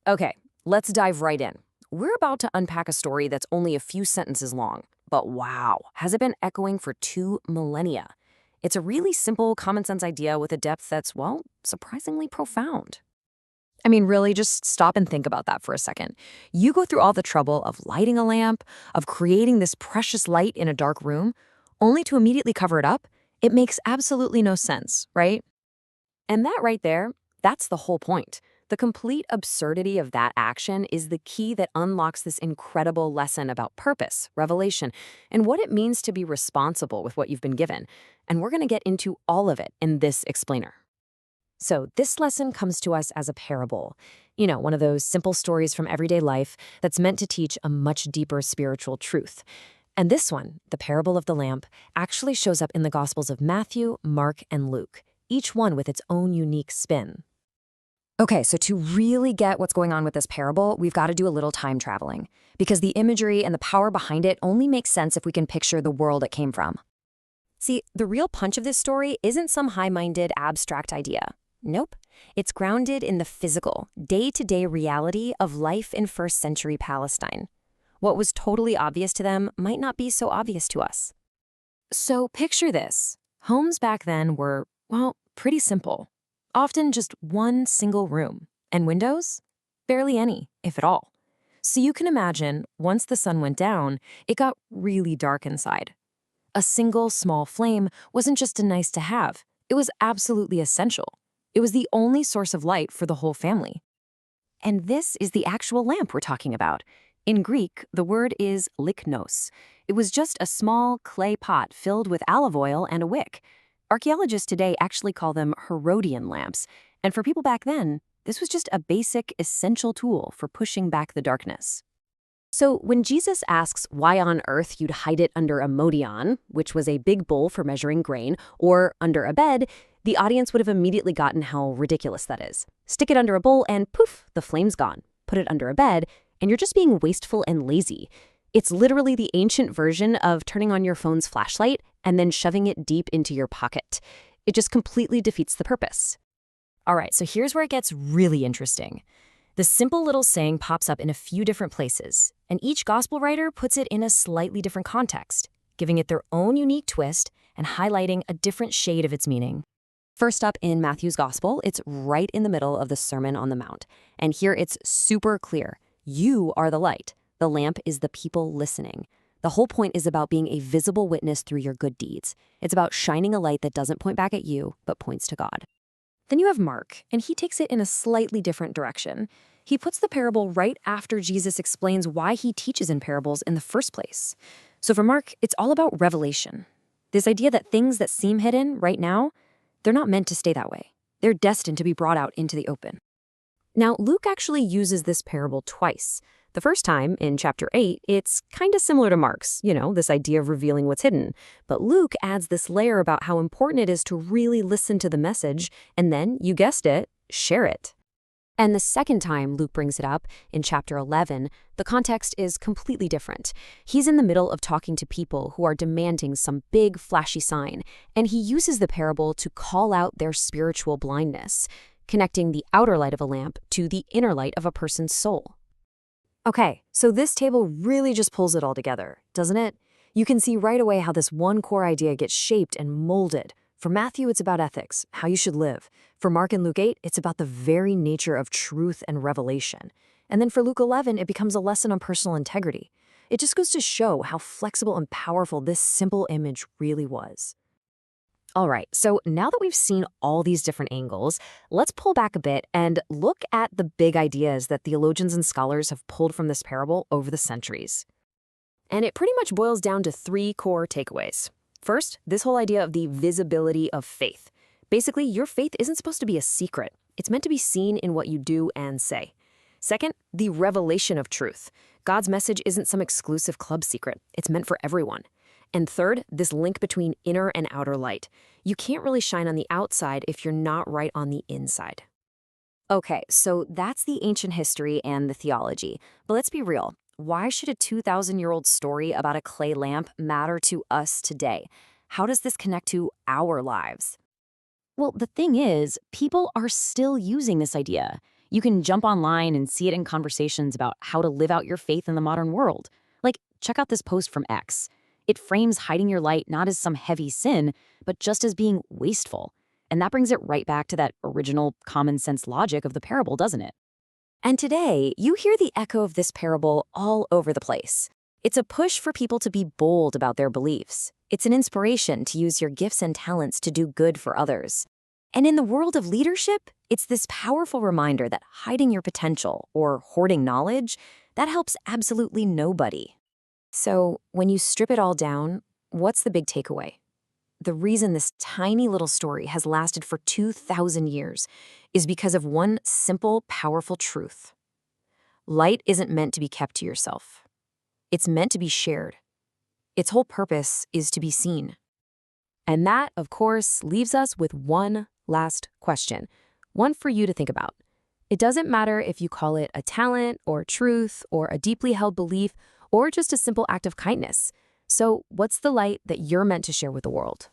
Okay, let's dive right in. We're about to unpack a story that's only a few sentences long, but wow, has it been echoing for 2 millennia? It's a really simple, common sense idea with a depth that's, well, surprisingly profound. I mean, really, just stop and think about that for a second. You go through all the trouble of lighting a lamp, of creating this precious light in a dark room, only to immediately cover it up. It makes absolutely no sense, right? And that right there, that's the whole point. The complete absurdity of that action is the key that unlocks this incredible lesson about purpose, revelation, and what it means to be responsible with what you've been given. And we're going to get into all of it in this explainer. So, this lesson comes to us as a parable. One of those simple stories from everyday life that's meant to teach a much deeper spiritual truth. And this one, the parable of the lamp, actually shows up in the Gospels of Matthew, Mark, and Luke, each one with its own unique spin. Okay, so to really get what's going on with this parable, we've got to do a little time traveling, because the imagery and the power behind it only makes sense if we can picture the world it came from. See, the real punch of this story isn't some high-minded, abstract idea. Nope. It's grounded in the physical, day-to-day reality of life in first-century Palestine. What was totally obvious to them might not be so obvious to us. So picture this. Homes back then were, well, pretty simple. Often just one single room. And windows? Barely any, if at all. So you can imagine, once the sun went down, it got really dark inside. A single small flame wasn't just a nice to have. It was absolutely essential. It was the only source of light for the whole family. And this is the actual lamp we're talking about. In Greek, the word is liknos. It was just a small clay pot filled with olive oil and a wick. Archaeologists today actually call them Herodian lamps. And for people back then, this was just a basic, essential tool for pushing back the darkness. So when Jesus asks why on earth you'd hide it under a modion, which was a big bowl for measuring grain, or under a bed, the audience would have immediately gotten how ridiculous that is. Stick it under a bowl and poof, the flame's gone. Put it under a bed, and you're just being wasteful and lazy. It's literally the ancient version of turning on your phone's flashlight and then shoving it deep into your pocket. It just completely defeats the purpose. All right, so here's where it gets really interesting. The simple little saying pops up in a few different places, and each gospel writer puts it in a slightly different context, giving it their own unique twist and highlighting a different shade of its meaning. First up in Matthew's Gospel, it's right in the middle of the Sermon on the Mount. And here it's super clear. You are the light. The lamp is the people listening. The whole point is about being a visible witness through your good deeds. It's about shining a light that doesn't point back at you, but points to God. Then you have Mark, and he takes it in a slightly different direction. He puts the parable right after Jesus explains why he teaches in parables in the first place. So for Mark, it's all about revelation. This idea that things that seem hidden right now, they're not meant to stay that way. They're destined to be brought out into the open. Now, Luke actually uses this parable twice. The first time, in chapter 8, it's kind of similar to Mark's, this idea of revealing what's hidden. But Luke adds this layer about how important it is to really listen to the message, and then, you guessed it, share it. And the second time Luke brings it up, in chapter 11, the context is completely different. He's in the middle of talking to people who are demanding some big, flashy sign, and he uses the parable to call out their spiritual blindness, connecting the outer light of a lamp to the inner light of a person's soul. Okay, so this table really just pulls it all together, doesn't it? You can see right away how this one core idea gets shaped and molded. For Matthew, it's about ethics, how you should live. For Mark and Luke 8, it's about the very nature of truth and revelation. And then for Luke 11, it becomes a lesson on personal integrity. It just goes to show how flexible and powerful this simple image really was. All right, so now that we've seen all these different angles, let's pull back a bit and look at the big ideas that theologians and scholars have pulled from this parable over the centuries. And it pretty much boils down to 3 core takeaways. First, this whole idea of the visibility of faith. Basically, your faith isn't supposed to be a secret. It's meant to be seen in what you do and say. Second, the revelation of truth. God's message isn't some exclusive club secret. It's meant for everyone. And third, this link between inner and outer light. You can't really shine on the outside if you're not right on the inside. Okay, so that's the ancient history and the theology. But let's be real. Why should a 2,000-year-old story about a clay lamp matter to us today? How does this connect to our lives? Well, the thing is, people are still using this idea. You can jump online and see it in conversations about how to live out your faith in the modern world. Like, check out this post from X. It frames hiding your light not as some heavy sin, but just as being wasteful. And that brings it right back to that original common sense logic of the parable, doesn't it? And today, you hear the echo of this parable all over the place. It's a push for people to be bold about their beliefs. It's an inspiration to use your gifts and talents to do good for others. And in the world of leadership, it's this powerful reminder that hiding your potential or hoarding knowledge, that helps absolutely nobody. So, when you strip it all down, what's the big takeaway? The reason this tiny little story has lasted for 2,000 years is because of one simple, powerful truth. Light isn't meant to be kept to yourself. It's meant to be shared. Its whole purpose is to be seen. And that, of course, leaves us with one last question, one for you to think about. It doesn't matter if you call it a talent or truth or a deeply held belief or just a simple act of kindness. So, what's the light that you're meant to share with the world?